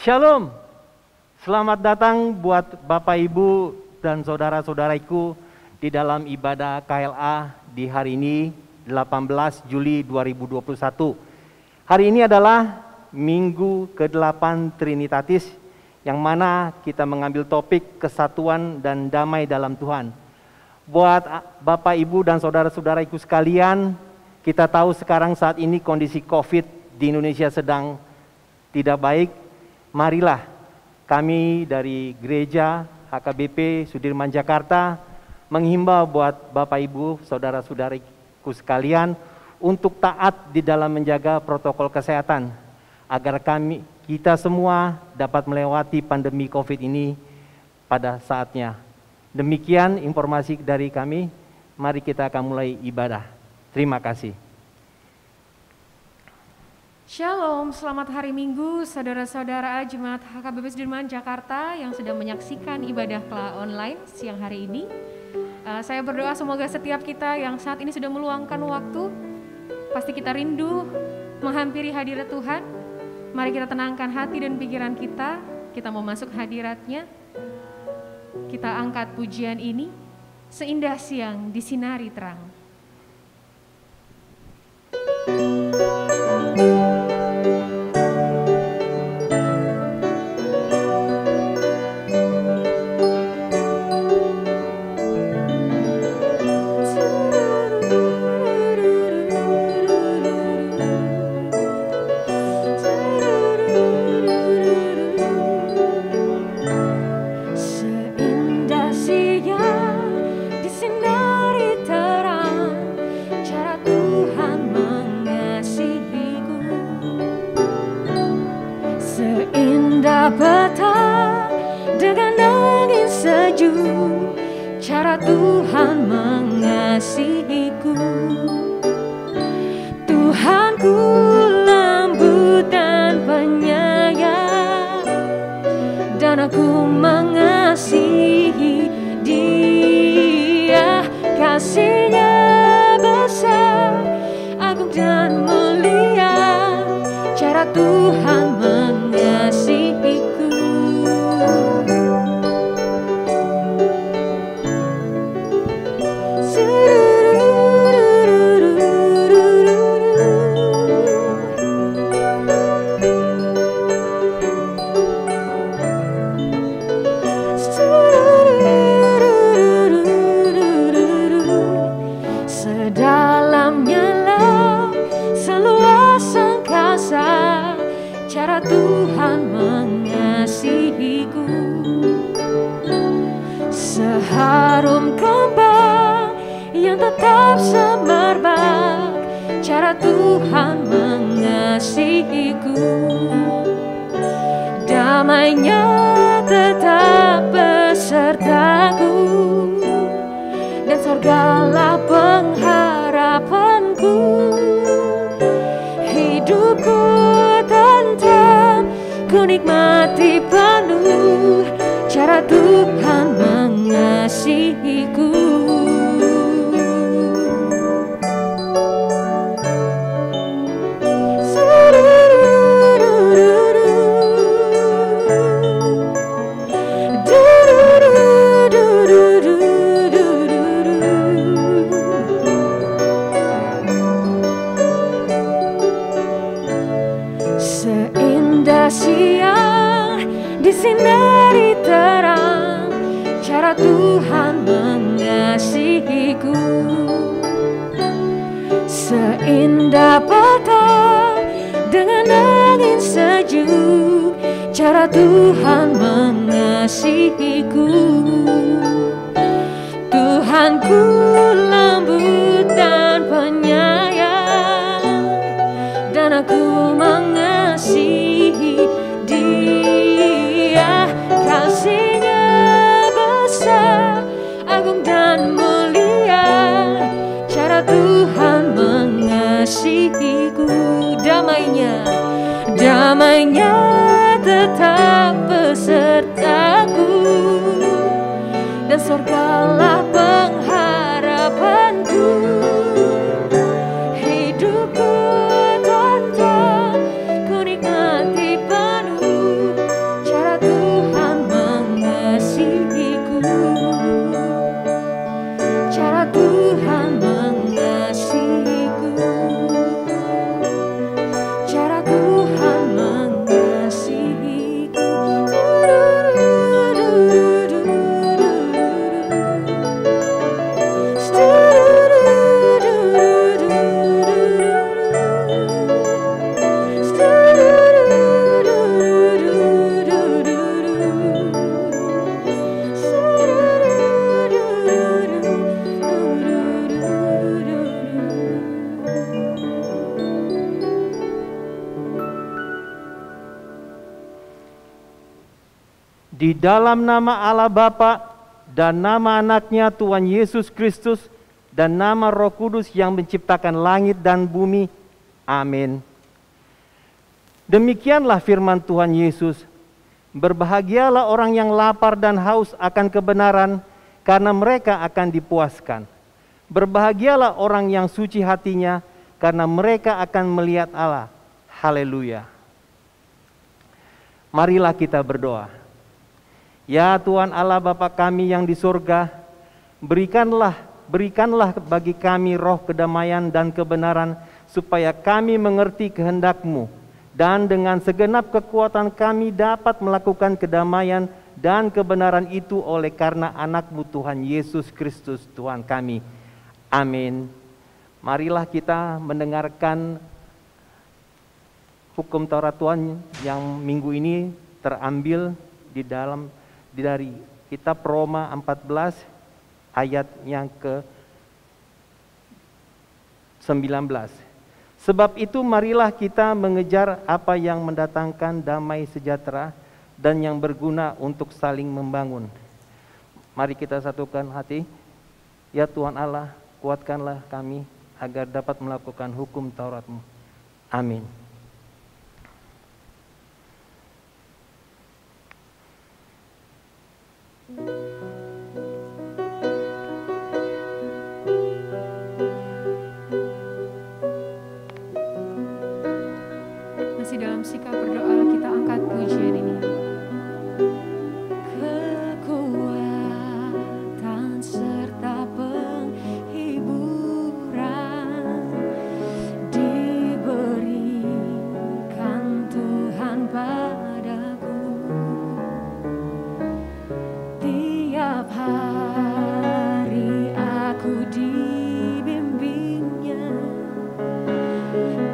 Shalom, selamat datang buat Bapak Ibu dan saudara-saudaraku di dalam ibadah KLA di hari ini 18 Juli 2021. Hari ini adalah Minggu ke-8 Trinitatis yang mana kita mengambil topik kesatuan dan damai dalam Tuhan. Buat Bapak Ibu dan saudara-saudaraku sekalian, kita tahu sekarang saat ini kondisi COVID di Indonesia sedang tidak baik. Marilah kami dari Gereja HKBP Sudirman Jakarta menghimbau buat Bapak Ibu, saudara-saudariku sekalian untuk taat di dalam menjaga protokol kesehatan agar kita semua dapat melewati pandemi COVID ini pada saatnya. Demikian informasi dari kami. Mari kita akan mulai ibadah. Terima kasih. Shalom, selamat hari Minggu saudara-saudara Jemaat HKBP Sudirman Jakarta yang sedang menyaksikan ibadah KLA online siang hari ini. Saya berdoa semoga setiap kita yang saat ini sudah meluangkan waktu, pasti kita rindu menghampiri hadirat Tuhan. Mari kita tenangkan hati dan pikiran kita mau masuk hadiratnya. Kita angkat pujian ini, seindah siang disinari terang. Petang dengan angin sejuk, cara Tuhan mengasihiku. Tuhanku lembut dan penyayang, dan aku mengasihi Dia. Kasih-Nya besar, agung dan mulia, cara Tuhan mengasihi. Tuhan mengasihiku. Seharum kembang yang tetap semerbak, cara Tuhan mengasihiku. Damai-Nya tetap besertaku, dan sorgalah pengharapanku. Hidupku tentram, ku nikmati penuh, cara Tuhan mengasihiku. Siang disinari terang, cara Tuhan mengasihiku. Seindah petang dengan angin sejuk, cara Tuhan mengasihiku. Tuhanku lembut dan penyayang, dan aku mengasihi Dia. Kasih-Nya besar, agung dan mulia, cara Tuhan mengasihiku. Damai-Nya tetap besertaku, dan sorgalah pengharapanku. Hidupku tonton, ku nikmati penuh, Di dalam nama Allah Bapa dan nama anaknya Tuhan Yesus Kristus dan nama Roh Kudus yang menciptakan langit dan bumi. Amin. Demikianlah firman Tuhan Yesus. Berbahagialah orang yang lapar dan haus akan kebenaran, karena mereka akan dipuaskan. Berbahagialah orang yang suci hatinya, karena mereka akan melihat Allah. Haleluya. Marilah kita berdoa. Ya Tuhan Allah Bapa kami yang di surga, berikanlah bagi kami roh kedamaian dan kebenaran, supaya kami mengerti kehendak-Mu, dan dengan segenap kekuatan kami dapat melakukan kedamaian dan kebenaran itu oleh karena anak-Mu Tuhan Yesus Kristus Tuhan kami. Amin. Marilah kita mendengarkan hukum Taurat Tuhan yang minggu ini terambil dari kitab Roma 14 ayat yang ke-19. Sebab itu marilah kita mengejar apa yang mendatangkan damai sejahtera dan yang berguna untuk saling membangun. Mari kita satukan hati. Ya Tuhan Allah, kuatkanlah kami agar dapat melakukan hukum Taurat-Mu. Amin. Masih dalam sikap berdoa, kita angkat pujian ini. Kekuatan serta penghiburan diberikan Tuhan padaku. Tiap hari aku dibimbingnya,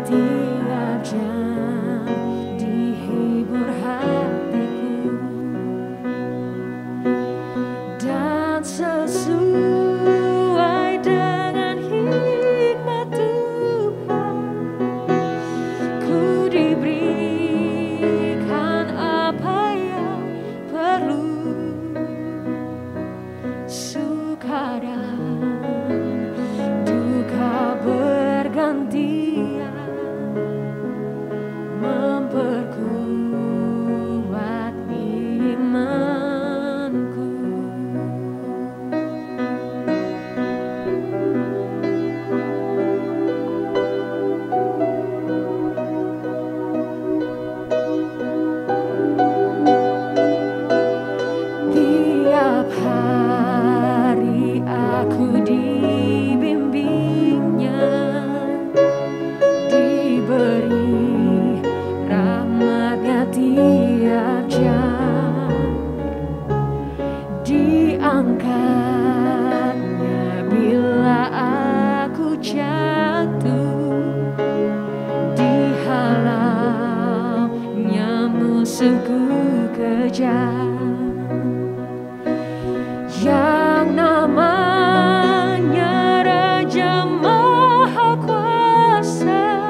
tiap jam dihibur hatiku, dan sesuai dengan hikmat Tuhan ku diberikan apa yang perlu. Suka dan duka bergantian memperkuat imanku. Tiap hari aku dibimbingnya, diberi rahmatnya tiap jam, diangkatnya bila aku jatuh, dihalaunya musuhku kejam. Yang namanya Raja Maha Kuasa,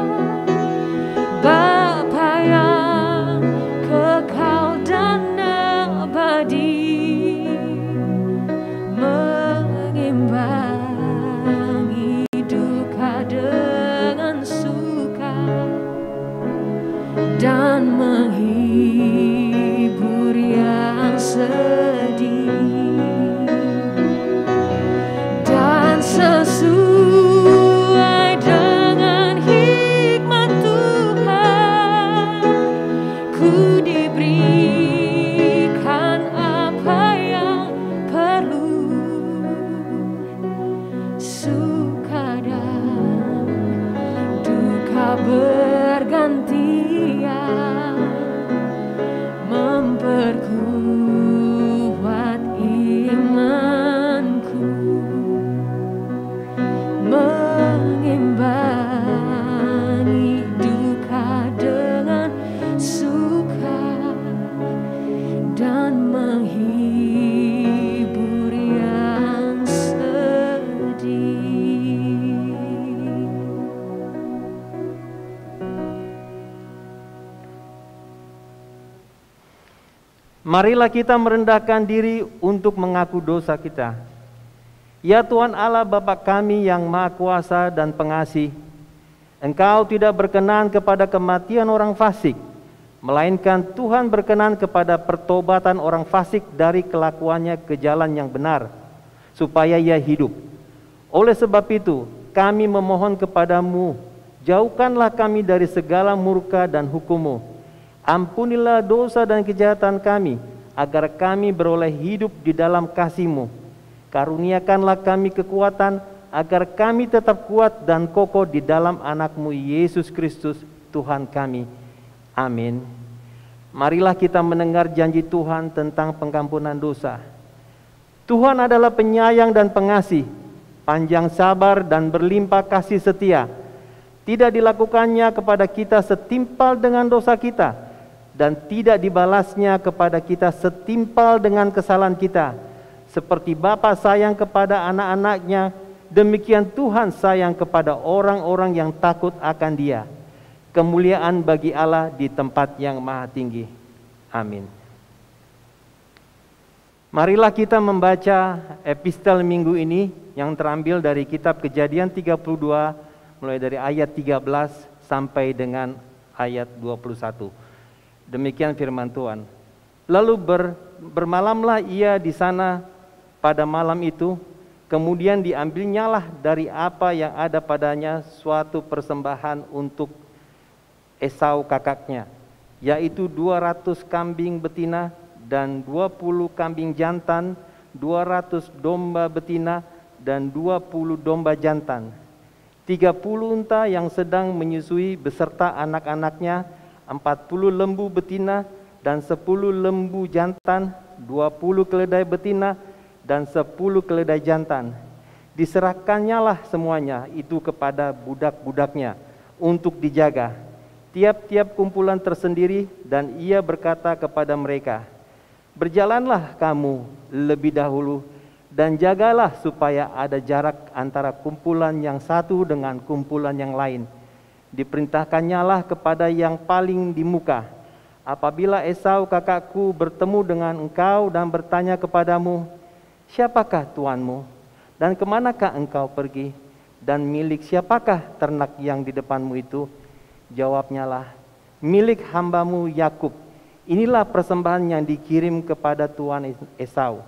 Bapa yang kekal dan abadi, mengimbangi duka dengan suka dan menghibur yang sedih. Dan sesuai dengan hikmat Tuhan ku diberikan apa yang perlu. Suka dan duka bergantian memperkuat imanku, mengimbangi duka dengan suka Marilah kita merendahkan diri untuk mengaku dosa kita. Ya Tuhan Allah Bapa kami yang Maha Kuasa dan Pengasih, Engkau tidak berkenan kepada kematian orang fasik, melainkan Tuhan berkenan kepada pertobatan orang fasik dari kelakuannya ke jalan yang benar, supaya ia hidup. Oleh sebab itu, kami memohon kepadamu, jauhkanlah kami dari segala murka dan hukum-Mu. Ampunilah dosa dan kejahatan kami, agar kami beroleh hidup di dalam kasih-Mu. Karuniakanlah kami kekuatan, agar kami tetap kuat dan kokoh di dalam anak-Mu Yesus Kristus, Tuhan kami. Amin. Marilah kita mendengar janji Tuhan tentang pengampunan dosa. Tuhan adalah penyayang dan pengasih, panjang sabar dan berlimpah kasih setia. Tidak dilakukannya kepada kita setimpal dengan dosa kita, dan tidak dibalasnya kepada kita setimpal dengan kesalahan kita. Seperti Bapa sayang kepada anak-anaknya, demikian Tuhan sayang kepada orang-orang yang takut akan Dia. Kemuliaan bagi Allah di tempat yang maha tinggi. Amin. Marilah kita membaca epistel minggu ini yang terambil dari kitab Kejadian 32, mulai dari ayat 13 sampai dengan ayat 21. Demikian firman Tuhan. Lalu bermalamlah ia di sana pada malam itu, kemudian diambilnyalah dari apa yang ada padanya suatu persembahan untuk Esau kakaknya, yaitu 200 kambing betina dan 20 kambing jantan, 200 domba betina dan 20 domba jantan, 30 unta yang sedang menyusui beserta anak-anaknya, 40 lembu betina dan 10 lembu jantan, 20 keledai betina dan 10 keledai jantan. Diserahkannyalah semuanya itu kepada budak-budaknya untuk dijaga, tiap-tiap kumpulan tersendiri, dan ia berkata kepada mereka, berjalanlah kamu lebih dahulu dan jagalah supaya ada jarak antara kumpulan yang satu dengan kumpulan yang lain. Diperintahkannyalah kepada yang paling di muka, apabila Esau kakakku bertemu dengan engkau dan bertanya kepadamu, siapakah tuanmu dan kemanakah engkau pergi, dan milik siapakah ternak yang di depanmu itu? Jawabnyalah, milik hambamu Yakub. Inilah persembahan yang dikirim kepada tuan Esau,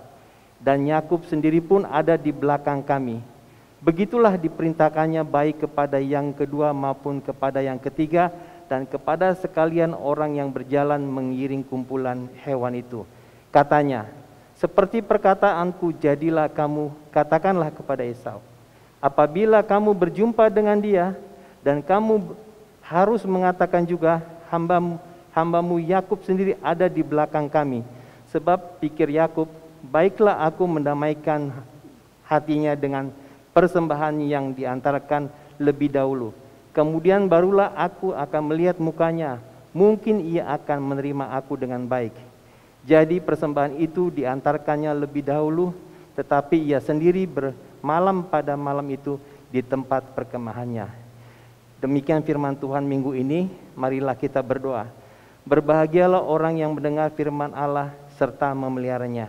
dan Yakub sendiri pun ada di belakang kami. Begitulah diperintahkannya baik kepada yang kedua maupun kepada yang ketiga, dan kepada sekalian orang yang berjalan mengiring kumpulan hewan itu. Katanya, seperti perkataanku jadilah kamu, katakanlah kepada Esau, apabila kamu berjumpa dengan dia, dan kamu harus mengatakan juga, hambamu Yakub sendiri ada di belakang kami. Sebab pikir Yakub, baiklah aku mendamaikan hatinya dengan persembahan yang diantarkan lebih dahulu. Kemudian barulah aku akan melihat mukanya, mungkin ia akan menerima aku dengan baik. Jadi persembahan itu diantarkannya lebih dahulu, tetapi ia sendiri bermalam pada malam itu di tempat perkemahannya. Demikian firman Tuhan minggu ini. Marilah kita berdoa. Berbahagialah orang yang mendengar firman Allah serta memeliharanya.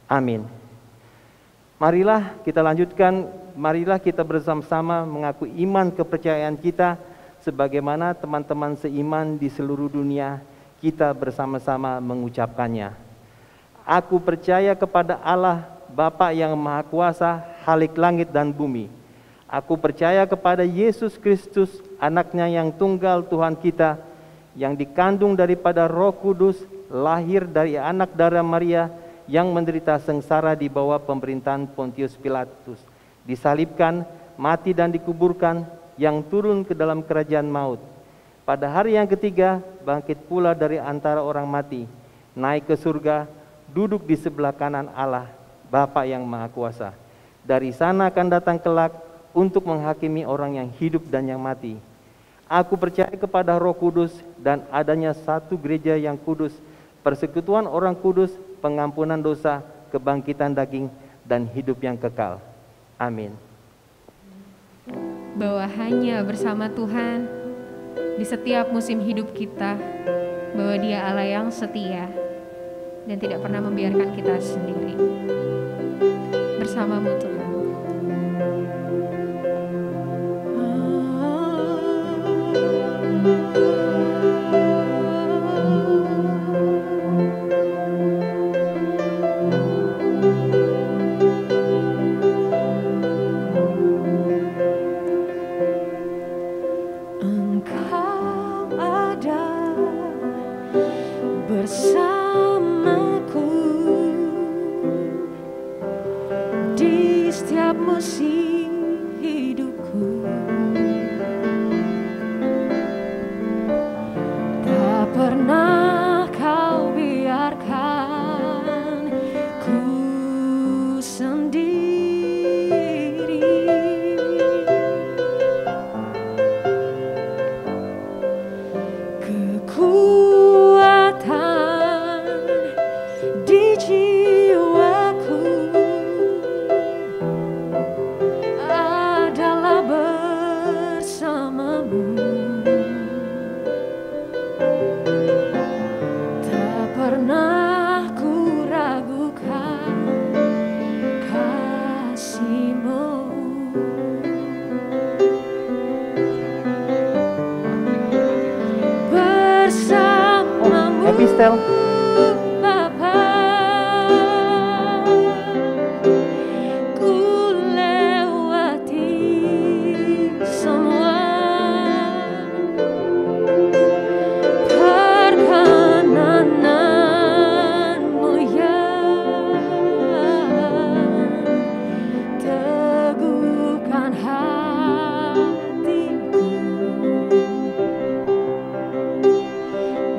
Amin. Marilah kita lanjutkan. Marilah kita bersama-sama mengaku iman kepercayaan kita, sebagaimana teman-teman seiman di seluruh dunia kita bersama-sama mengucapkannya. Aku percaya kepada Allah Bapa yang Maha Kuasa, Khalik langit dan bumi. Aku percaya kepada Yesus Kristus, anaknya yang tunggal Tuhan kita, yang dikandung daripada Roh Kudus, lahir dari anak darah Maria, yang menderita sengsara di bawah pemerintahan Pontius Pilatus, disalibkan, mati dan dikuburkan, yang turun ke dalam kerajaan maut. Pada hari yang ketiga, bangkit pula dari antara orang mati, naik ke surga, duduk di sebelah kanan Allah, Bapa yang Maha Kuasa. Dari sana akan datang kelak untuk menghakimi orang yang hidup dan yang mati. Aku percaya kepada Roh Kudus dan adanya satu gereja yang kudus, persekutuan orang kudus, pengampunan dosa, kebangkitan daging, dan hidup yang kekal. Amin. Bahwa hanya bersama Tuhan di setiap musim hidup kita, bahwa Dia Allah yang setia. dan tidak pernah membiarkan kita sendiri. Bersamamu Tuhan. Engkau ada bersamaku di setiap musim hidupku. Tak pernah kau biarkan ku sendiri. Kekuatan di jiwaku adalah bersamamu. Tak pernah ku ragukan kasih-Mu. Bersamamu Epistel. Bapa, ku lewati semua perkenanan-Mu yang teguhkan hatiku.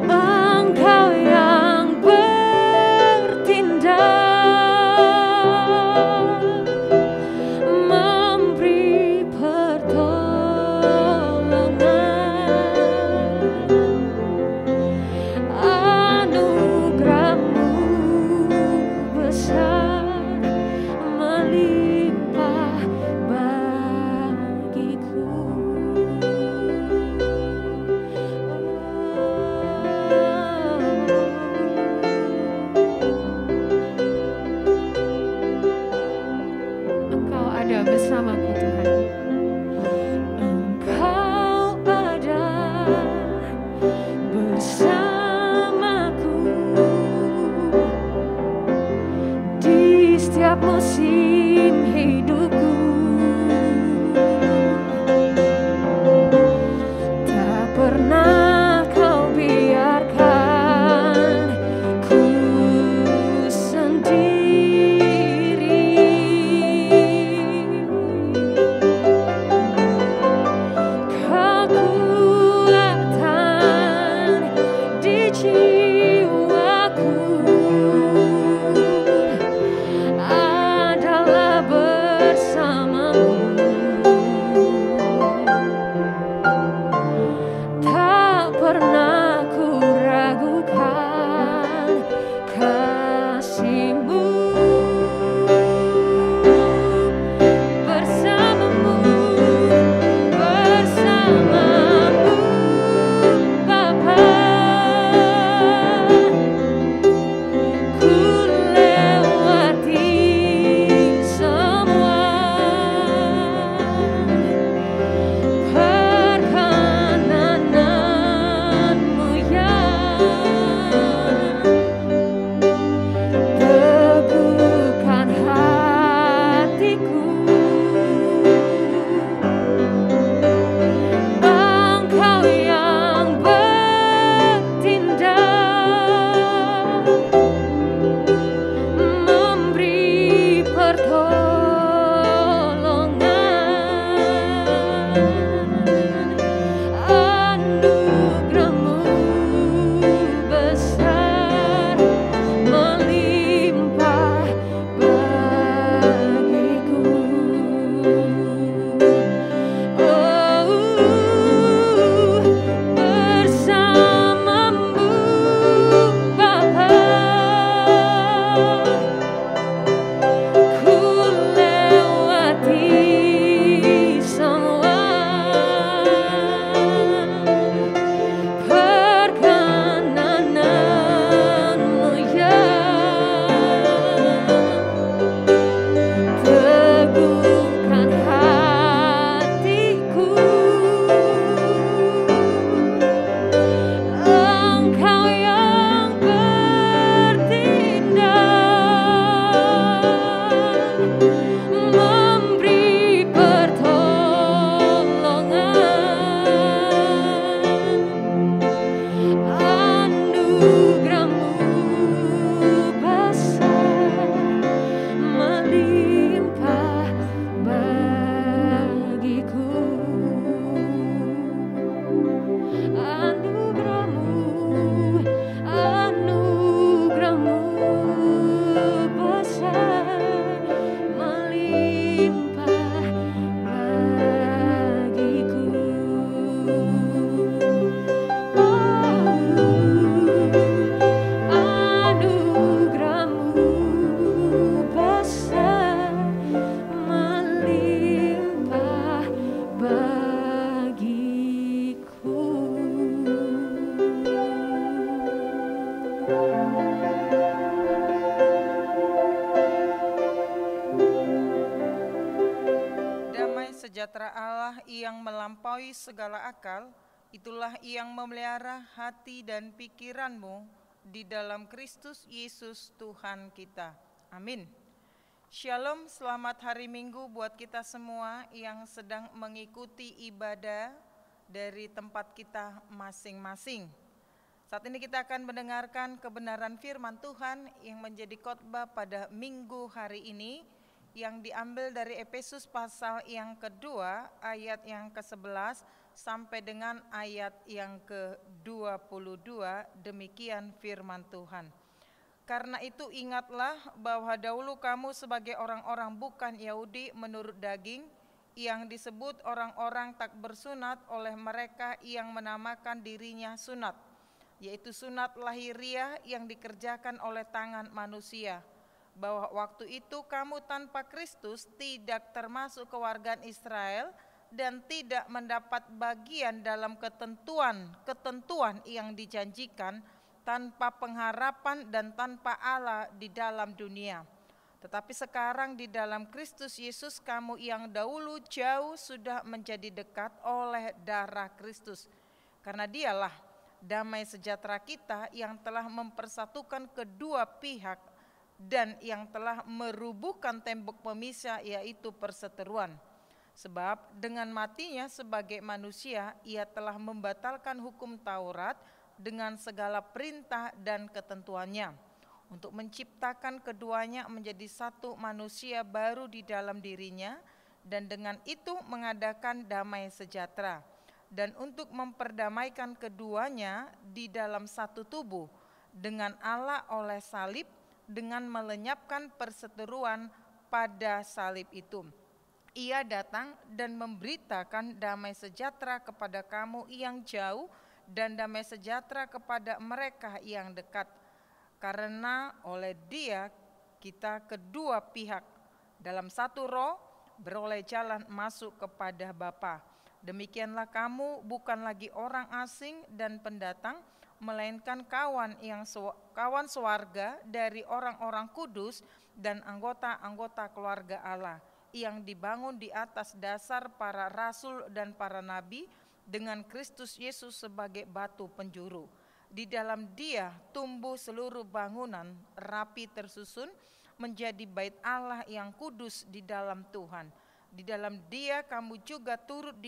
Engkau yang bertindak, memberi pertolongan. Anugerah-Mu besar melimpah bagiku. Engkau ada bersamaku Tuhan. Engkau ada bersamaku di setiap musim hidupku. Tak pernah kau biarkan ku sendiri. Kekuatan di jiwaku adalah bersamamu. Damai sejahtera Allah yang melampaui segala akal, itulah yang memelihara hati dan pikiranmu di dalam Kristus Yesus Tuhan kita. Amin. Shalom, selamat hari Minggu buat kita semua yang sedang mengikuti ibadah dari tempat kita masing-masing. Saat ini kita akan mendengarkan kebenaran firman Tuhan yang menjadi khotbah pada Minggu hari ini, yang diambil dari Efesus pasal yang kedua ayat yang ke-11 sampai dengan ayat yang ke-22. Demikian firman Tuhan. Karena itu ingatlah bahwa dahulu kamu sebagai orang-orang bukan Yahudi menurut daging, yang disebut orang-orang tak bersunat oleh mereka yang menamakan dirinya sunat, yaitu sunat lahiriah yang dikerjakan oleh tangan manusia. Bahwa waktu itu kamu tanpa Kristus tidak termasuk kewargaan Israel dan tidak mendapat bagian dalam ketentuan yang dijanjikan, tanpa pengharapan dan tanpa Allah di dalam dunia. Tetapi sekarang di dalam Kristus Yesus, kamu yang dahulu jauh sudah menjadi dekat oleh darah Kristus. Karena dialah damai sejahtera kita yang telah mempersatukan kedua pihak dan yang telah merubuhkan tembok pemisah, yaitu perseteruan. Sebab dengan matinya sebagai manusia, ia telah membatalkan hukum Taurat dengan segala perintah dan ketentuannya, untuk menciptakan keduanya menjadi satu manusia baru di dalam dirinya, dan dengan itu mengadakan damai sejahtera, dan untuk memperdamaikan keduanya di dalam satu tubuh dengan Allah oleh salib, dengan melenyapkan perseteruan pada salib itu. Ia datang dan memberitakan damai sejahtera kepada kamu yang jauh dan damai sejahtera kepada mereka yang dekat. Karena oleh Dia kita kedua pihak dalam satu roh beroleh jalan masuk kepada Bapa. Demikianlah kamu bukan lagi orang asing dan pendatang, melainkan kawan swarga dari orang-orang kudus dan anggota-anggota keluarga Allah, yang dibangun di atas dasar para rasul dan para nabi, dengan Kristus Yesus sebagai batu penjuru. Di dalam Dia tumbuh seluruh bangunan rapi tersusun menjadi bait Allah yang kudus di dalam Tuhan. Di dalam Dia kamu juga turut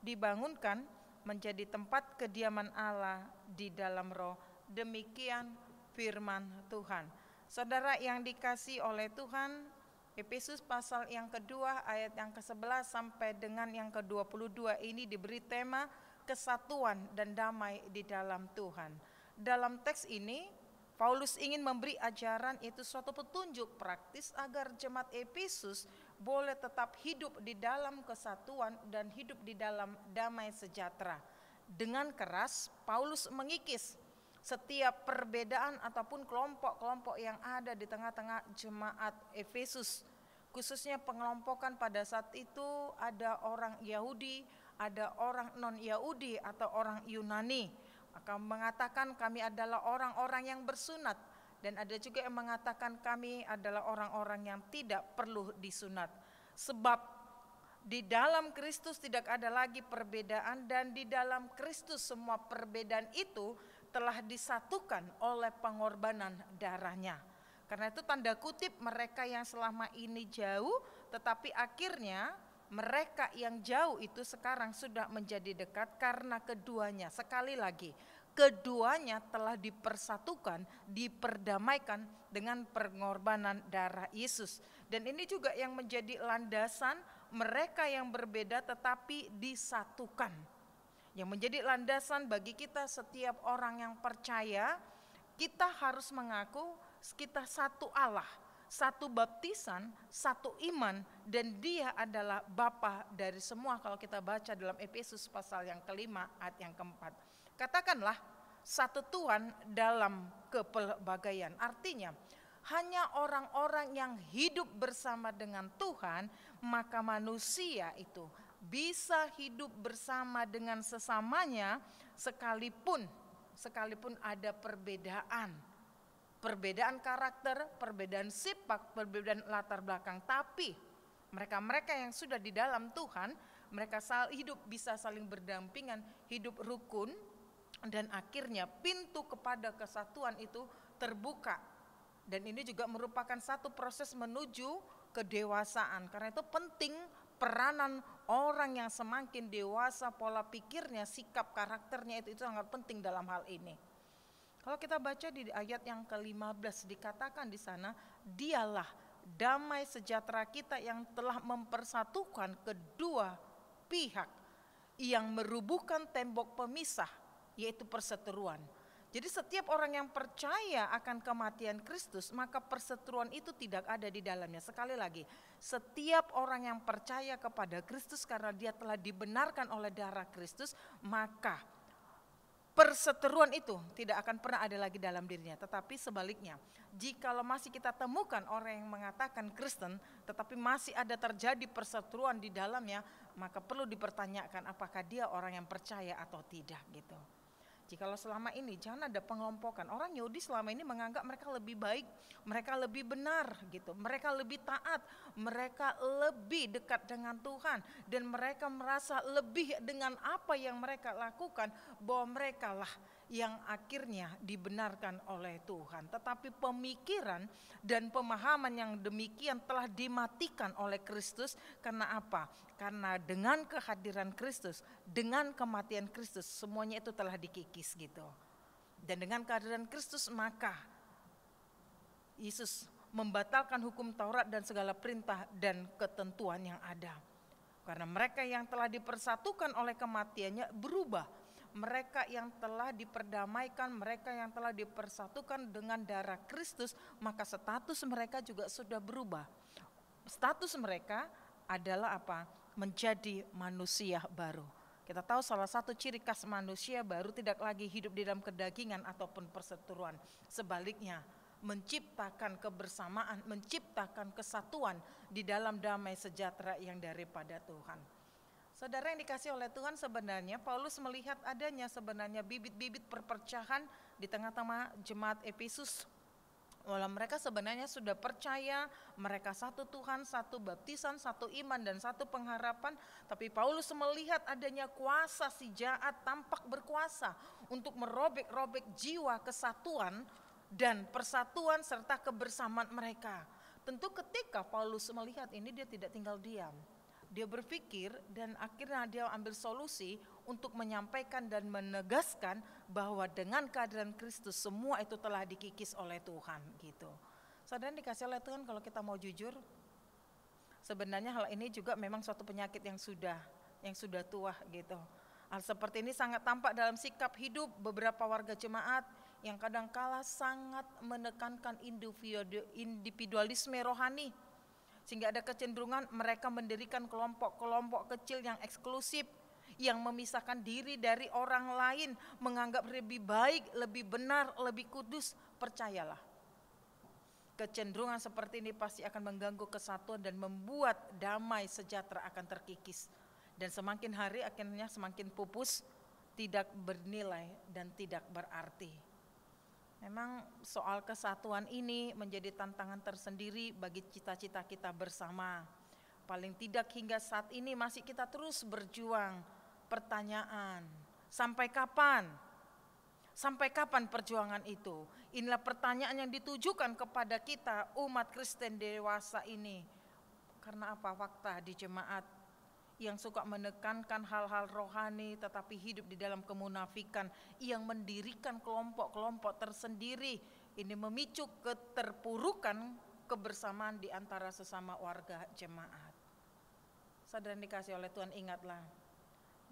dibangunkan menjadi tempat kediaman Allah di dalam Roh. Demikian firman Tuhan. Saudara yang dikasihi oleh Tuhan, Efesus pasal yang kedua ayat yang ke-11 sampai dengan yang ke-22 ini diberi tema kesatuan dan damai di dalam Tuhan. Dalam teks ini Paulus ingin memberi ajaran, yaitu suatu petunjuk praktis agar jemaat Efesus boleh tetap hidup di dalam kesatuan dan hidup di dalam damai sejahtera. Dengan keras Paulus mengikis setiap perbedaan ataupun kelompok-kelompok yang ada di tengah-tengah jemaat Efesus. Khususnya pengelompokan pada saat itu ada orang Yahudi, ada orang non-Yahudi atau orang Yunani. Maka mengatakan kami adalah orang-orang yang bersunat, dan ada juga yang mengatakan kami adalah orang-orang yang tidak perlu disunat. Sebab di dalam Kristus tidak ada lagi perbedaan, dan di dalam Kristus semua perbedaan itu telah disatukan oleh pengorbanan darahnya. Karena itu tanda kutip mereka yang selama ini jauh, tetapi akhirnya mereka yang jauh itu sekarang sudah menjadi dekat karena keduanya, sekali lagi, keduanya telah dipersatukan, diperdamaikan dengan pengorbanan darah Yesus. Dan ini juga yang menjadi landasan mereka yang berbeda tetapi disatukan. Yang menjadi landasan bagi kita setiap orang yang percaya, kita harus mengaku kita satu Allah, satu baptisan, satu iman, dan Dia adalah Bapa dari semua. Kalau kita baca dalam Efesus pasal yang kelima ayat yang keempat, katakanlah satu Tuhan dalam kepelbagaian. Artinya hanya orang-orang yang hidup bersama dengan Tuhan, maka manusia itu bisa hidup bersama dengan sesamanya, sekalipun sekalipun ada perbedaan karakter, perbedaan sifat, perbedaan latar belakang, tapi mereka yang sudah di dalam Tuhan, mereka hidup bisa saling berdampingan, hidup rukun, dan akhirnya pintu kepada kesatuan itu terbuka. Dan ini juga merupakan satu proses menuju kedewasaan. Karena itu penting peranan orang yang semakin dewasa, pola pikirnya, sikap karakternya itu sangat penting dalam hal ini. Kalau kita baca di ayat yang ke-15 dikatakan di sana, dialah damai sejahtera kita yang telah mempersatukan kedua pihak, yang merubuhkan tembok pemisah, yaitu perseteruan. Jadi setiap orang yang percaya akan kematian Kristus, maka perseteruan itu tidak ada di dalamnya. Sekali lagi, setiap orang yang percaya kepada Kristus karena dia telah dibenarkan oleh darah Kristus, maka perseteruan itu tidak akan pernah ada lagi dalam dirinya. Tetapi sebaliknya, jikalau masih kita temukan orang yang mengatakan Kristen, tetapi masih ada terjadi perseteruan di dalamnya, maka perlu dipertanyakan apakah dia orang yang percaya atau tidak gitu. Jikalau selama ini jangan ada pengelompokan. Orang Yahudi selama ini menganggap mereka lebih baik, mereka lebih benar gitu, mereka lebih taat, mereka lebih dekat dengan Tuhan, dan mereka merasa lebih dengan apa yang mereka lakukan, bahwa mereka lah yang akhirnya dibenarkan oleh Tuhan. Tetapi pemikiran dan pemahaman yang demikian telah dimatikan oleh Kristus. Karena apa? Karena dengan kehadiran Kristus, dengan kematian Kristus, semuanya itu telah dikikis gitu. Dan dengan kehadiran Kristus, maka Yesus membatalkan hukum Taurat dan segala perintah dan ketentuan yang ada. Karena mereka yang telah dipersatukan oleh kematiannya berubah. Mereka yang telah diperdamaikan, mereka yang telah dipersatukan dengan darah Kristus, maka status mereka juga sudah berubah. Status mereka adalah apa? Menjadi manusia baru. Kita tahu salah satu ciri khas manusia baru tidak lagi hidup di dalam kedagingan ataupun perseteruan. Sebaliknya, menciptakan kebersamaan, menciptakan kesatuan di dalam damai sejahtera yang daripada Tuhan. Saudara yang dikasih oleh Tuhan, sebenarnya Paulus melihat adanya sebenarnya bibit-bibit perpecahan di tengah-tengah jemaat Efesus. Walau mereka sebenarnya sudah percaya, mereka satu Tuhan, satu baptisan, satu iman, dan satu pengharapan. Tapi Paulus melihat adanya kuasa si jahat tampak berkuasa untuk merobek-robek jiwa kesatuan dan persatuan serta kebersamaan mereka. Tentu ketika Paulus melihat ini, dia tidak tinggal diam. Dia berpikir dan akhirnya dia ambil solusi untuk menyampaikan dan menegaskan bahwa dengan kehadiran Kristus semua itu telah dikikis oleh Tuhan gitu. Saudara dikasih oleh Tuhan, kalau kita mau jujur, sebenarnya hal ini juga memang suatu penyakit yang sudah tua gitu. Hal seperti ini sangat tampak dalam sikap hidup beberapa warga jemaat yang kadangkala sangat menekankan individualisme rohani. Sehingga ada kecenderungan mereka mendirikan kelompok-kelompok kecil yang eksklusif, yang memisahkan diri dari orang lain, menganggap lebih baik, lebih benar, lebih kudus. Percayalah, kecenderungan seperti ini pasti akan mengganggu kesatuan dan membuat damai sejahtera akan terkikis. Dan semakin hari akhirnya semakin pupus, tidak bernilai dan tidak berarti. Memang soal kesatuan ini menjadi tantangan tersendiri bagi cita-cita kita bersama. Paling tidak hingga saat ini masih kita terus berjuang. Pertanyaan, sampai kapan? Sampai kapan perjuangan itu? Inilah pertanyaan yang ditujukan kepada kita umat Kristen dewasa ini. Karena apa? Fakta di jemaat yang suka menekankan hal-hal rohani tetapi hidup di dalam kemunafikan, yang mendirikan kelompok-kelompok tersendiri, ini memicu keterpurukan kebersamaan di antara sesama warga jemaat. Saudara dikasih oleh Tuhan, ingatlah,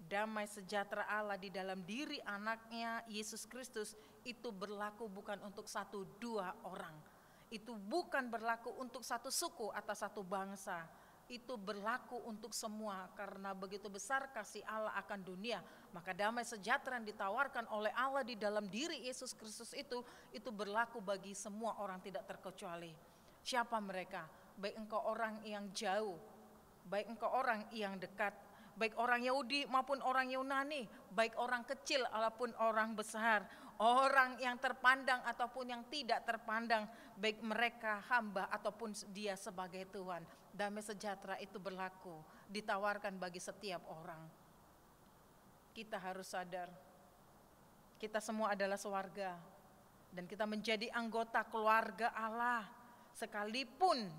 damai sejahtera Allah di dalam diri anaknya Yesus Kristus itu berlaku bukan untuk satu dua orang, itu bukan berlaku untuk satu suku atau satu bangsa, itu berlaku untuk semua. Karena begitu besar kasih Allah akan dunia, maka damai sejahtera yang ditawarkan oleh Allah di dalam diri Yesus Kristus itu berlaku bagi semua orang tidak terkecuali. Siapa mereka? Baik engkau orang yang jauh, baik engkau orang yang dekat, baik orang Yahudi maupun orang Yunani, baik orang kecil ataupun orang besar, orang yang terpandang ataupun yang tidak terpandang, baik mereka hamba ataupun dia sebagai Tuhan. Damai sejahtera itu berlaku, ditawarkan bagi setiap orang. Kita harus sadar, kita semua adalah sewarga dan kita menjadi anggota keluarga Allah. Sekalipun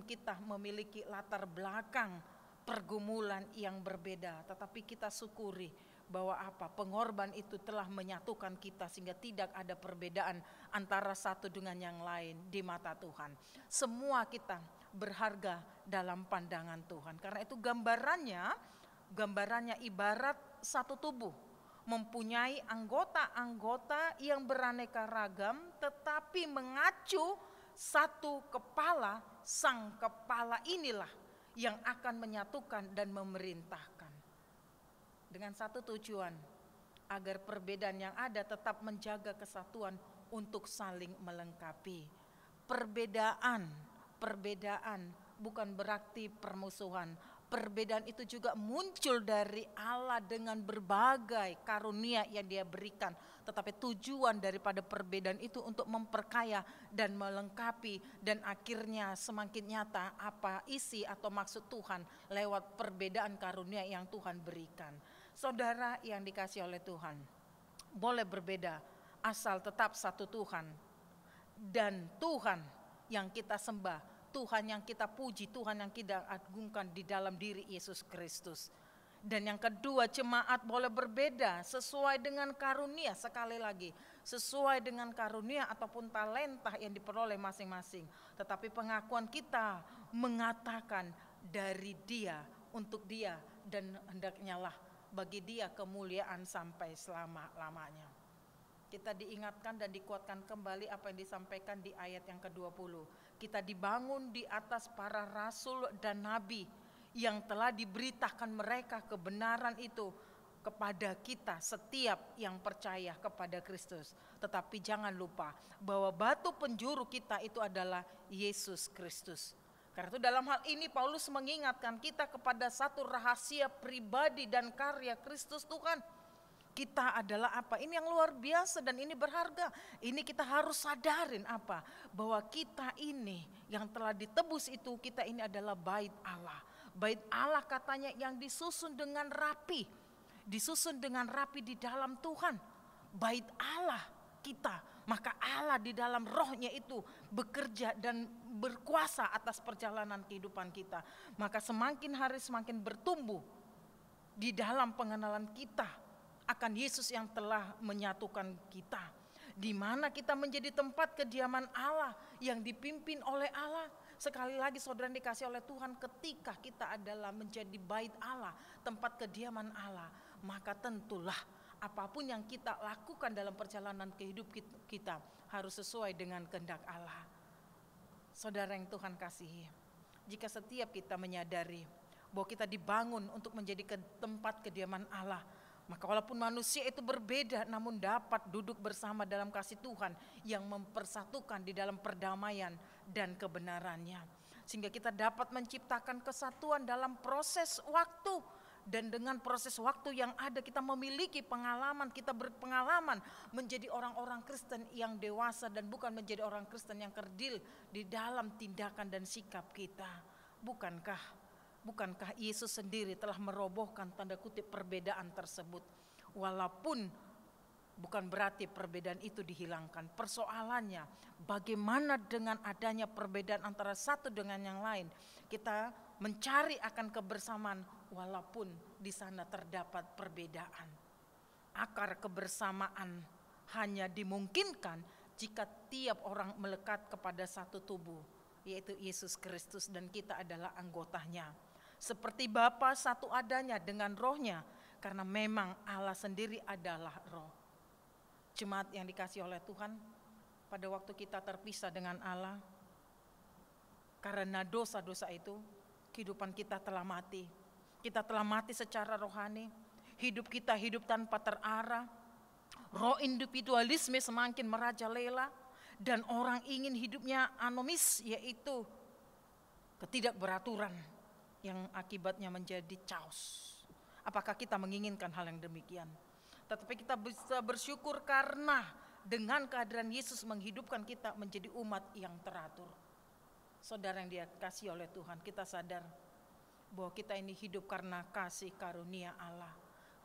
kita memiliki latar belakang pergumulan yang berbeda, tetapi kita syukuri bahwa pengorban itu telah menyatukan kita sehingga tidak ada perbedaan antara satu dengan yang lain di mata Tuhan. Semua kita berharga dalam pandangan Tuhan. Karena itu gambarannya ibarat satu tubuh, mempunyai anggota-anggota yang beraneka ragam, tetapi mengacu satu kepala. Sang kepala inilah yang akan menyatukan dan memerintahkan dengan satu tujuan, agar perbedaan yang ada tetap menjaga kesatuan untuk saling melengkapi. Perbedaan bukan berarti permusuhan. Perbedaan itu juga muncul dari Allah dengan berbagai karunia yang Dia berikan. Tetapi tujuan daripada perbedaan itu untuk memperkaya dan melengkapi, dan akhirnya semakin nyata apa isi atau maksud Tuhan lewat perbedaan karunia yang Tuhan berikan. Saudara yang dikasihi oleh Tuhan, boleh berbeda asal tetap satu Tuhan. Dan Tuhan yang kita sembah, Tuhan yang kita puji, Tuhan yang kita agungkan di dalam diri Yesus Kristus. Dan yang kedua, jemaat boleh berbeda sesuai dengan karunia, sekali lagi, sesuai dengan karunia ataupun talenta yang diperoleh masing-masing. Tetapi pengakuan kita mengatakan dari Dia, untuk Dia, dan hendaknya lah bagi Dia kemuliaan sampai selama-lamanya. Kita diingatkan dan dikuatkan kembali apa yang disampaikan di ayat yang ke-20. Kita dibangun di atas para rasul dan nabi yang telah diberitakan mereka kebenaran itu kepada kita setiap yang percaya kepada Kristus. Tetapi jangan lupa bahwa batu penjuru kita itu adalah Yesus Kristus. Karena itu dalam hal ini Paulus mengingatkan kita kepada satu rahasia pribadi dan karya Kristus Tuhan. Kita adalah apa? Ini yang luar biasa dan ini berharga. Ini kita harus sadarin apa? Bahwa kita ini yang telah ditebus itu, kita ini adalah bait Allah. Bait Allah katanya yang disusun dengan rapi. Disusun dengan rapi di dalam Tuhan. Bait Allah kita. Maka Allah di dalam rohnya itu bekerja dan berkuasa atas perjalanan kehidupan kita. Maka semakin hari semakin bertumbuh di dalam pengenalan kita akan Yesus yang telah menyatukan kita, di mana kita menjadi tempat kediaman Allah yang dipimpin oleh Allah. Sekali lagi saudara dikasih oleh Tuhan, ketika kita adalah menjadi bait Allah, tempat kediaman Allah, maka tentulah apapun yang kita lakukan dalam perjalanan kehidupan kita harus sesuai dengan kehendak Allah. Saudara yang Tuhan kasihi, jika setiap kita menyadari bahwa kita dibangun untuk menjadi tempat kediaman Allah, maka walaupun manusia itu berbeda, namun dapat duduk bersama dalam kasih Tuhan yang mempersatukan di dalam perdamaian dan kebenarannya. Sehingga kita dapat menciptakan kesatuan dalam proses waktu. Dan dengan proses waktu yang ada kita memiliki pengalaman, kita berpengalaman menjadi orang-orang Kristen yang dewasa dan bukan menjadi orang Kristen yang kerdil di dalam tindakan dan sikap kita. Bukankah Yesus sendiri telah merobohkan tanda kutip perbedaan tersebut? Walaupun bukan berarti perbedaan itu dihilangkan. Persoalannya bagaimana dengan adanya perbedaan antara satu dengan yang lain. Kita mencari akan kebersamaan walaupun di sana terdapat perbedaan. Akar kebersamaan hanya dimungkinkan jika tiap orang melekat kepada satu tubuh, yaitu Yesus Kristus, dan kita adalah anggotanya. Seperti Bapa satu adanya dengan rohnya, karena memang Allah sendiri adalah roh. Jemaat yang dikasihi oleh Tuhan, pada waktu kita terpisah dengan Allah, karena dosa-dosa itu, kehidupan kita telah mati. Kita telah mati secara rohani, hidup kita hidup tanpa terarah, roh individualisme semakin merajalela, dan orang ingin hidupnya anomis, yaitu ketidakberaturan, yang akibatnya menjadi chaos. Apakah kita menginginkan hal yang demikian? Tetapi kita bisa bersyukur karena dengan kehadiran Yesus menghidupkan kita menjadi umat yang teratur. Saudara yang dikasihi oleh Tuhan, kita sadar bahwa kita ini hidup karena kasih karunia Allah.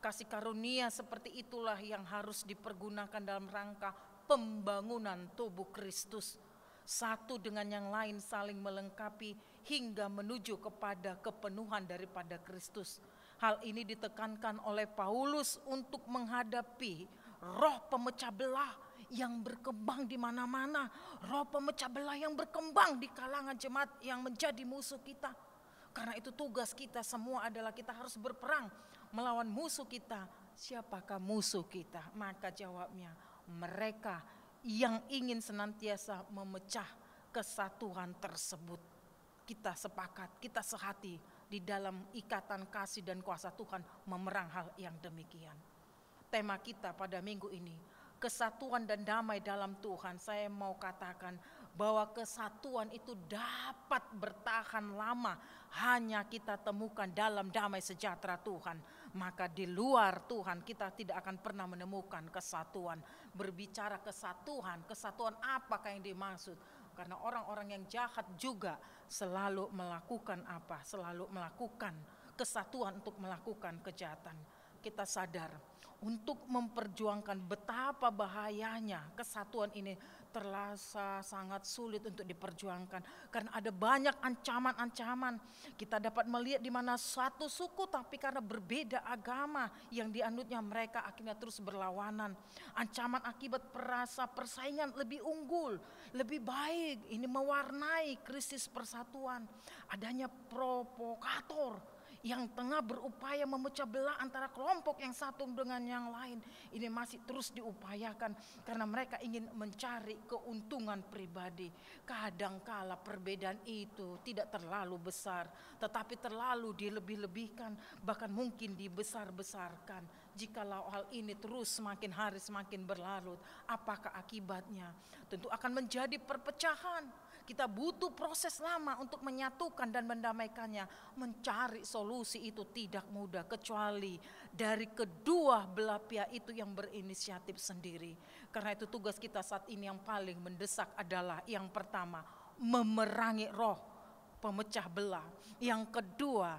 Kasih karunia seperti itulah yang harus dipergunakan dalam rangka pembangunan tubuh Kristus. Satu dengan yang lain saling melengkapi hingga menuju kepada kepenuhan daripada Kristus. Hal ini ditekankan oleh Paulus untuk menghadapi roh pemecah belah yang berkembang di mana-mana. Roh pemecah belah yang berkembang di kalangan jemaat yang menjadi musuh kita. Karena itu tugas kita semua adalah kita harus berperang melawan musuh kita. Siapakah musuh kita? Maka jawabnya, mereka yang ingin senantiasa memecah kesatuan tersebut. Kita sepakat, kita sehati di dalam ikatan kasih dan kuasa Tuhan memerang hal yang demikian. Tema kita pada minggu ini, kesatuan dan damai dalam Tuhan. Saya mau katakan bahwa kesatuan itu dapat bertahan lama hanya kita temukan dalam damai sejahtera Tuhan. Maka di luar Tuhan kita tidak akan pernah menemukan kesatuan. Berbicara kesatuan, kesatuan apakah yang dimaksud? Karena orang-orang yang jahat juga selalu melakukan apa? Selalu melakukan kesatuan untuk melakukan kejahatan. Kita sadar untuk memperjuangkan betapa bahayanya kesatuan ini terasa sangat sulit untuk diperjuangkan. Karena ada banyak ancaman-ancaman. Kita dapat melihat di mana satu suku tapi karena berbeda agama yang dianutnya mereka akhirnya terus berlawanan. Ancaman akibat perasa persaingan lebih unggul, lebih baik. Ini mewarnai krisis persatuan. Adanya provokator yang tengah berupaya memecah belah antara kelompok yang satu dengan yang lain. Ini masih terus diupayakan karena mereka ingin mencari keuntungan pribadi. Kadangkala perbedaan itu tidak terlalu besar, tetapi terlalu dilebih-lebihkan, bahkan mungkin dibesar-besarkan. Jikalau hal ini terus semakin hari semakin berlarut, apakah akibatnya? Tentu akan menjadi perpecahan. Kita butuh proses lama untuk menyatukan dan mendamaikannya. Mencari solusi itu tidak mudah kecuali dari kedua belah pihak itu yang berinisiatif sendiri. Karena itu tugas kita saat ini yang paling mendesak adalah yang pertama, memerangi roh pemecah belah. Yang kedua,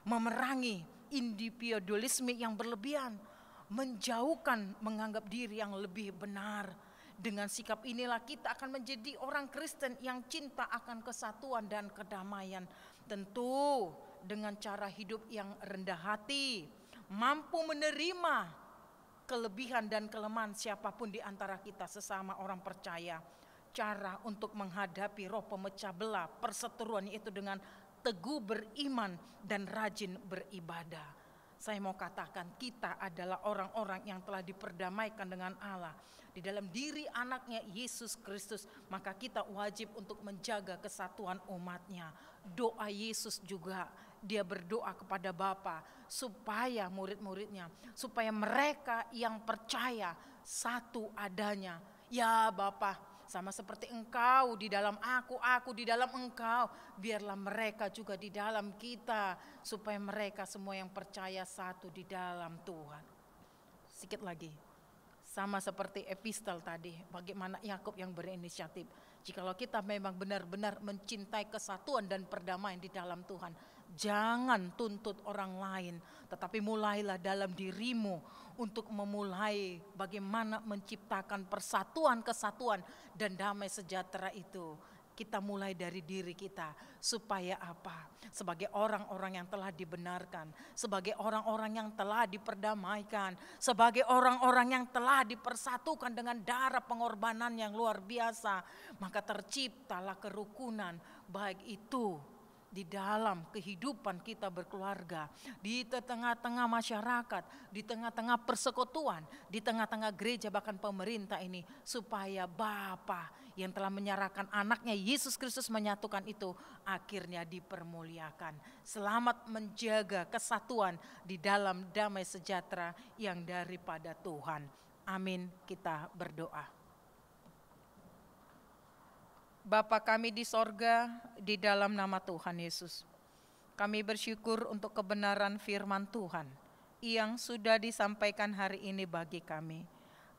memerangi individualisme yang berlebihan, menjauhkan menganggap diri yang lebih benar. Dengan sikap inilah kita akan menjadi orang Kristen yang cinta akan kesatuan dan kedamaian. Tentu dengan cara hidup yang rendah hati, mampu menerima kelebihan dan kelemahan siapapun di antara kita sesama orang percaya. Cara untuk menghadapi roh pemecah belah perseteruan itu dengan teguh beriman dan rajin beribadah. Saya mau katakan kita adalah orang-orang yang telah diperdamaikan dengan Allah di dalam diri anaknya Yesus Kristus. Maka kita wajib untuk menjaga kesatuan umatnya. Doa Yesus juga, dia berdoa kepada Bapa supaya murid-muridnya, supaya mereka yang percaya satu adanya. Ya Bapa, sama seperti Engkau di dalam aku di dalam Engkau, biarlah mereka juga di dalam kita, supaya mereka semua yang percaya satu di dalam Tuhan. Sedikit lagi, sama seperti epistel tadi, bagaimana Yakub yang berinisiatif. Jikalau kita memang benar-benar mencintai kesatuan dan perdamaian di dalam Tuhan, jangan tuntut orang lain, tetapi mulailah dalam dirimu untuk memulai bagaimana menciptakan persatuan, kesatuan, dan damai sejahtera itu. Kita mulai dari diri kita, supaya apa? Sebagai orang-orang yang telah dibenarkan, sebagai orang-orang yang telah diperdamaikan, sebagai orang-orang yang telah dipersatukan dengan darah pengorbanan yang luar biasa, maka terciptalah kerukunan, baik itu di dalam kehidupan kita berkeluarga, di tengah-tengah masyarakat, di tengah-tengah persekutuan, di tengah-tengah gereja bahkan pemerintah ini, supaya Bapa yang telah menyerahkan anaknya Yesus Kristus menyatukan itu akhirnya dipermuliakan. Selamat menjaga kesatuan di dalam damai sejahtera yang daripada Tuhan. Amin. Kita berdoa. Bapa kami di sorga, di dalam nama Tuhan Yesus, kami bersyukur untuk kebenaran firman Tuhan yang sudah disampaikan hari ini bagi kami.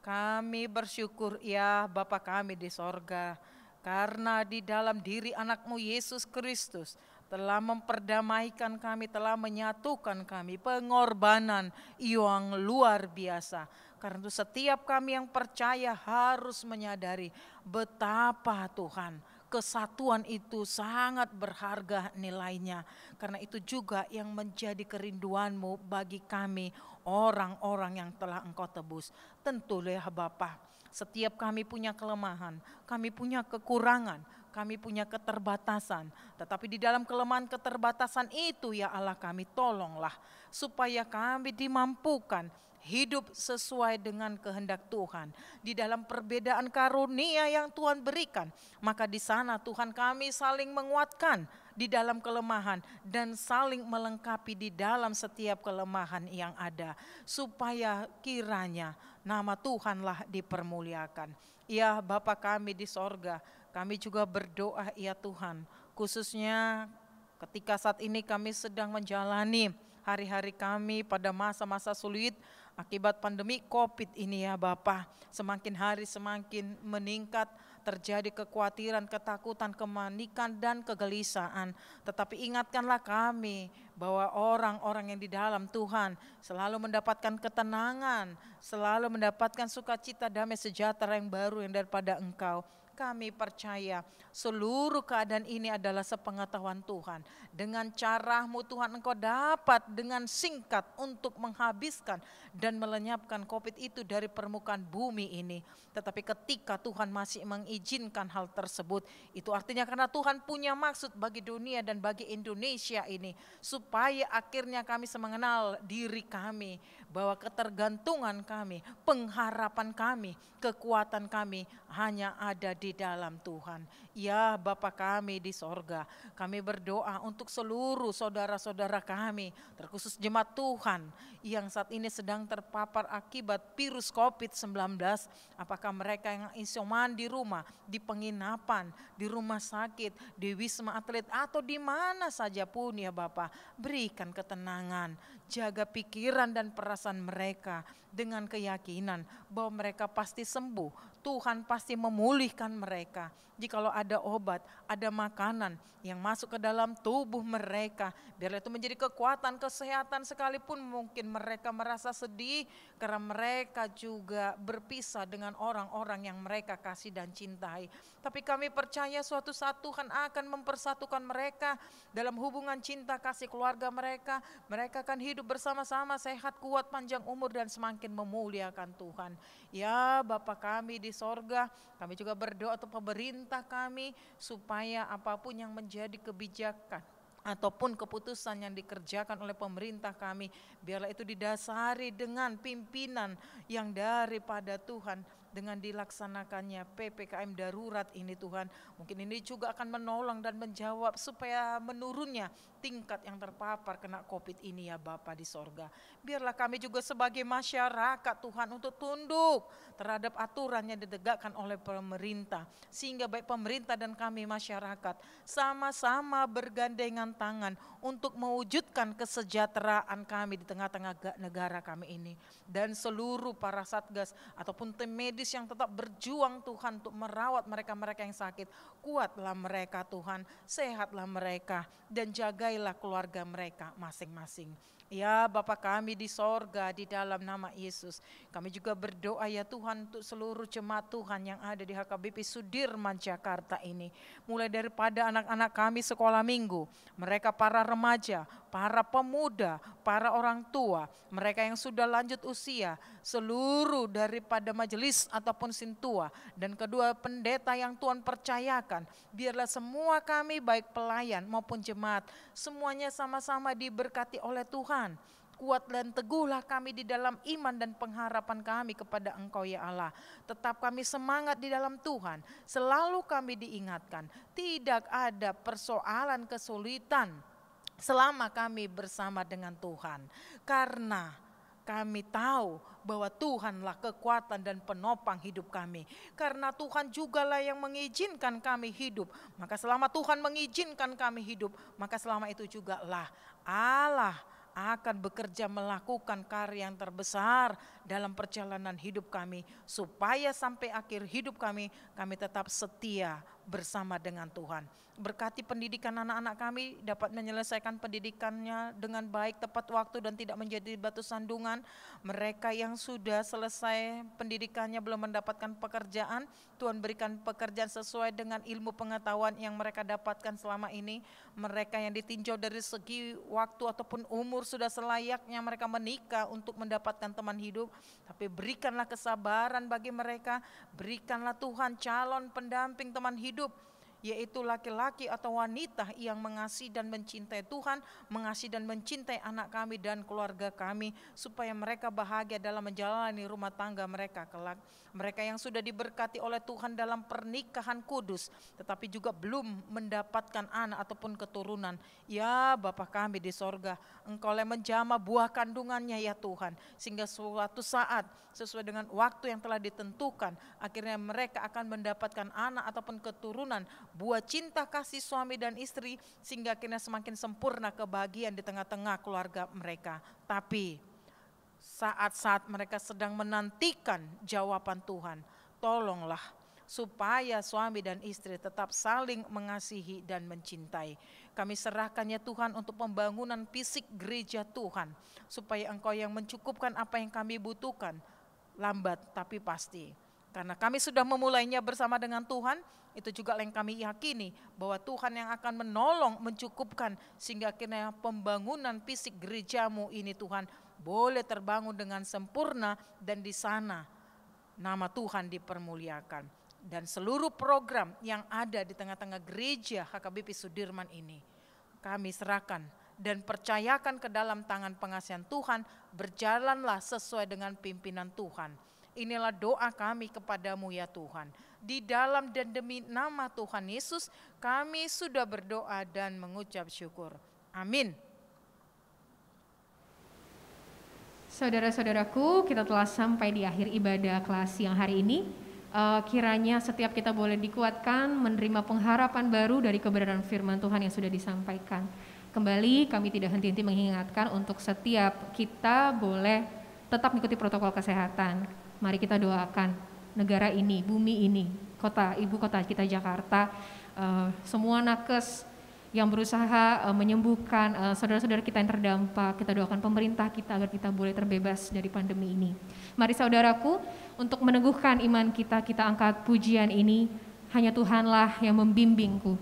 Kami bersyukur ya Bapa kami di sorga, karena di dalam diri anak-Mu Yesus Kristus telah memperdamaikan kami, telah menyatukan kami, pengorbanan yang luar biasa. Karena itu setiap kami yang percaya harus menyadari betapa Tuhan kesatuan itu sangat berharga nilainya. Karena itu juga yang menjadi kerinduan-Mu bagi kami, orang-orang yang telah Engkau tebus. Tentu ya Bapa, setiap kami punya kelemahan, kami punya kekurangan, kami punya keterbatasan. Tetapi di dalam kelemahan keterbatasan itu ya Allah kami, tolonglah supaya kami dimampukan hidup sesuai dengan kehendak Tuhan. Di dalam perbedaan karunia yang Tuhan berikan, maka di sana Tuhan kami saling menguatkan di dalam kelemahan dan saling melengkapi di dalam setiap kelemahan yang ada, supaya kiranya nama Tuhanlah dipermuliakan. Ya Bapa kami di sorga, kami juga berdoa ya Tuhan, khususnya ketika saat ini kami sedang menjalani hari-hari kami pada masa-masa sulit akibat pandemi COVID ini ya Bapa. Semakin hari semakin meningkat, terjadi kekhawatiran, ketakutan, kepanikan, dan kegelisahan. Tetapi ingatkanlah kami bahwa orang-orang yang di dalam Tuhan selalu mendapatkan ketenangan, selalu mendapatkan sukacita, damai, sejahtera yang baru yang daripada Engkau. Kami percaya seluruh keadaan ini adalah sepengetahuan Tuhan. Dengan cara-Mu Tuhan, Engkau dapat dengan singkat untuk menghabiskan dan melenyapkan COVID itu dari permukaan bumi ini. Tetapi ketika Tuhan masih mengizinkan hal tersebut, itu artinya karena Tuhan punya maksud bagi dunia dan bagi Indonesia ini, supaya akhirnya kami mengenal diri kami, bahwa ketergantungan kami, pengharapan kami, kekuatan kami hanya ada di dalam Tuhan. Ya Bapa kami di sorga, kami berdoa untuk seluruh saudara-saudara kami, terkhusus jemaat Tuhan yang saat ini sedang terpapar akibat virus COVID-19. Apakah mereka yang isoman di rumah, di penginapan, di rumah sakit, di wisma atlet, atau di mana saja pun ya Bapa, berikan ketenangan, jaga pikiran dan perasaan mereka dengan keyakinan bahwa mereka pasti sembuh. Tuhan pasti memulihkan mereka. Jikalau ada obat, ada makanan yang masuk ke dalam tubuh mereka, biarlah itu menjadi kekuatan, kesehatan, sekalipun mungkin mereka merasa sedih karena mereka juga berpisah dengan orang-orang yang mereka kasih dan cintai. Tapi kami percaya suatu saat Tuhan akan mempersatukan mereka dalam hubungan cinta kasih keluarga mereka. Mereka akan hidup bersama-sama, sehat, kuat, panjang umur, dan semakin memuliakan Tuhan. Ya Bapa kami di sorga, kami juga berdoa untuk pemerintah kami, supaya apapun yang menjadi kebijakan ataupun keputusan yang dikerjakan oleh pemerintah kami, biarlah itu didasari dengan pimpinan yang daripada Tuhan. Dengan dilaksanakannya PPKM darurat ini Tuhan, mungkin ini juga akan menolong dan menjawab supaya menurunnya tingkat yang terpapar kena COVID ini ya Bapa di sorga. Biarlah kami juga sebagai masyarakat Tuhan untuk tunduk terhadap aturan yang ditegakkan oleh pemerintah, sehingga baik pemerintah dan kami masyarakat sama-sama bergandengan tangan untuk mewujudkan kesejahteraan kami di tengah-tengah negara kami ini. Dan seluruh para satgas ataupun tim medis yang tetap berjuang Tuhan untuk merawat mereka-mereka yang sakit, kuatlah mereka Tuhan, sehatlah mereka, dan jagailah keluarga mereka masing-masing. Ya Bapa kami di sorga, di dalam nama Yesus, kami juga berdoa ya Tuhan untuk seluruh jemaat Tuhan yang ada di HKBP Sudirman Jakarta ini. Mulai daripada anak-anak kami sekolah minggu, mereka para remaja, para pemuda, para orang tua, mereka yang sudah lanjut usia, seluruh daripada majelis ataupun sintua, dan kedua pendeta yang Tuhan percayakan, biarlah semua kami baik pelayan maupun jemaat, semuanya sama-sama diberkati oleh Tuhan. Kuat dan teguhlah kami di dalam iman dan pengharapan kami kepada Engkau ya Allah. Tetap kami semangat di dalam Tuhan. Selalu kami diingatkan, tidak ada persoalan kesulitan selama kami bersama dengan Tuhan. Karena kami tahu bahwa Tuhanlah kekuatan dan penopang hidup kami. Karena Tuhan jugalah yang mengizinkan kami hidup. Maka selama Tuhan mengizinkan kami hidup, maka selama itu juga lah Allah akan bekerja melakukan karya yang terbesar dalam perjalanan hidup kami, supaya sampai akhir hidup kami tetap setia bersama dengan Tuhan. Berkati pendidikan anak-anak kami dapat menyelesaikan pendidikannya dengan baik, tepat waktu, dan tidak menjadi batu sandungan. Mereka yang sudah selesai pendidikannya belum mendapatkan pekerjaan, Tuhan berikan pekerjaan sesuai dengan ilmu pengetahuan yang mereka dapatkan selama ini. Mereka yang ditinjau dari segi waktu ataupun umur sudah selayaknya mereka menikah untuk mendapatkan teman hidup, tapi berikanlah kesabaran bagi mereka. Berikanlah Tuhan calon pendamping teman hidup, yaitu laki-laki atau wanita yang mengasihi dan mencintai Tuhan, mengasihi dan mencintai anak kami dan keluarga kami, supaya mereka bahagia dalam menjalani rumah tangga mereka kelak. Mereka yang sudah diberkati oleh Tuhan dalam pernikahan kudus, tetapi juga belum mendapatkan anak ataupun keturunan, ya Bapa kami di sorga, Engkau yang menjamah buah kandungannya ya Tuhan, sehingga suatu saat sesuai dengan waktu yang telah ditentukan, akhirnya mereka akan mendapatkan anak ataupun keturunan, buah cinta kasih suami dan istri, sehingga akhirnya semakin sempurna kebahagiaan di tengah-tengah keluarga mereka. Tapi saat-saat mereka sedang menantikan jawaban Tuhan, tolonglah supaya suami dan istri tetap saling mengasihi dan mencintai. Kami serahkan ya Tuhan untuk pembangunan fisik gereja Tuhan, supaya Engkau yang mencukupkan apa yang kami butuhkan, lambat tapi pasti. Karena kami sudah memulainya bersama dengan Tuhan, itu juga yang kami yakini bahwa Tuhan yang akan menolong, mencukupkan, sehingga akhirnya pembangunan fisik gerejamu ini Tuhan boleh terbangun dengan sempurna, dan di sana nama Tuhan dipermuliakan. Dan seluruh program yang ada di tengah-tengah gereja HKBP Sudirman ini kami serahkan dan percayakan ke dalam tangan pengasihan Tuhan. Berjalanlah sesuai dengan pimpinan Tuhan. Inilah doa kami kepadamu ya Tuhan. Di dalam dan demi nama Tuhan Yesus kami sudah berdoa dan mengucap syukur. Amin. Saudara-saudaraku, kita telah sampai di akhir ibadah kelas siang hari ini. Kiranya setiap kita boleh dikuatkan menerima pengharapan baru dari kebenaran firman Tuhan yang sudah disampaikan. Kembali kami tidak henti-henti mengingatkan untuk setiap kita boleh tetap mengikuti protokol kesehatan. Mari kita doakan negara ini, bumi ini, ibu kota kita Jakarta, semua nakes yang berusaha menyembuhkan saudara-saudara kita yang terdampak. Kita doakan pemerintah kita agar kita boleh terbebas dari pandemi ini. Mari saudaraku, untuk meneguhkan iman kita, kita angkat pujian ini. Hanya Tuhanlah yang membimbingku.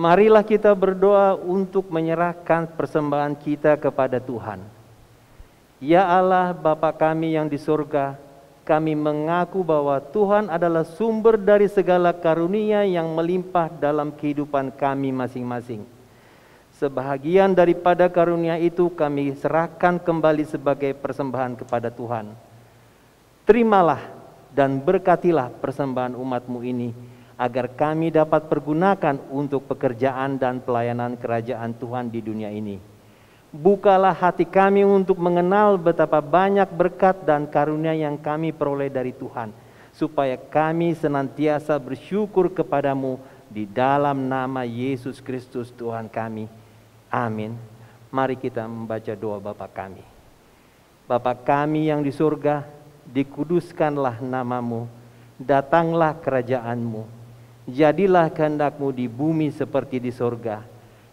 Marilah kita berdoa untuk menyerahkan persembahan kita kepada Tuhan. Ya Allah Bapa kami yang di surga, kami mengaku bahwa Tuhan adalah sumber dari segala karunia yang melimpah dalam kehidupan kami masing-masing. Sebahagian daripada karunia itu kami serahkan kembali sebagai persembahan kepada Tuhan. Terimalah dan berkatilah persembahan umat-Mu ini. agar kami dapat pergunakan untuk pekerjaan dan pelayanan kerajaan Tuhan di dunia ini. Bukalah hati kami untuk mengenal betapa banyak berkat dan karunia yang kami peroleh dari Tuhan, supaya kami senantiasa bersyukur kepadamu di dalam nama Yesus Kristus Tuhan kami. Amin. Mari kita membaca doa Bapa kami. Bapa kami yang di surga, dikuduskanlah namamu, datanglah kerajaanmu. Jadilah kehendak-Mu di bumi seperti di sorga.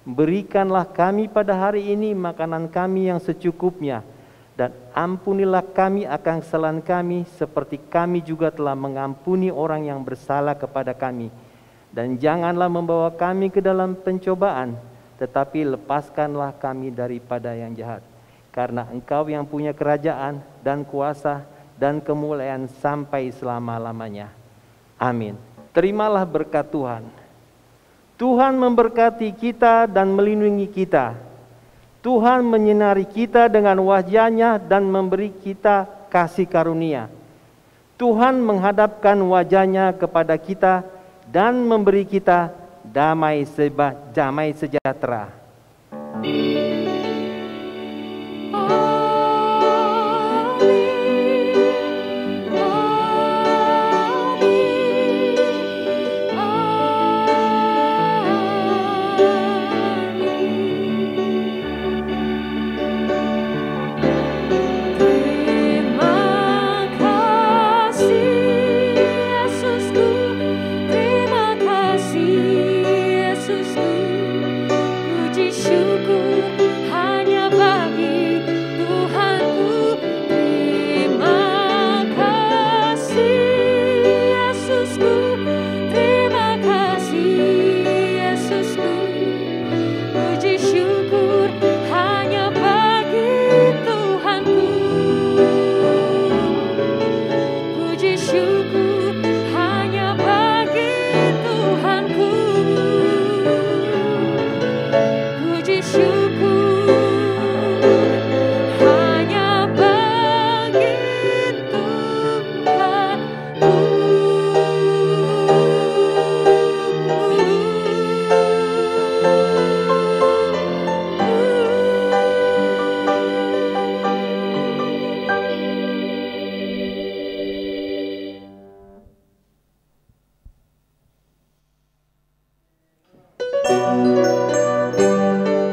Berikanlah kami pada hari ini makanan kami yang secukupnya, dan ampunilah kami akan kesalahan kami, seperti kami juga telah mengampuni orang yang bersalah kepada kami. Dan janganlah membawa kami ke dalam pencobaan, tetapi lepaskanlah kami daripada yang jahat. Karena Engkau yang punya kerajaan dan kuasa dan kemuliaan sampai selama-lamanya. Amin. Terimalah berkat Tuhan. Tuhan memberkati kita dan melindungi kita. Tuhan menyinari kita dengan wajah-Nya dan memberi kita kasih karunia. Tuhan menghadapkan wajah-Nya kepada kita dan memberi kita damai sejahtera.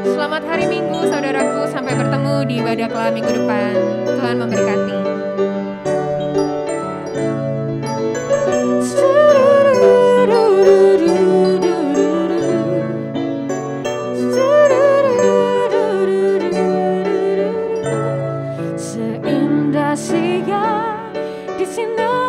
Selamat hari Minggu saudaraku, sampai bertemu di ibadah kelah minggu depan. Tuhan memberkati. Seindah siang di sinar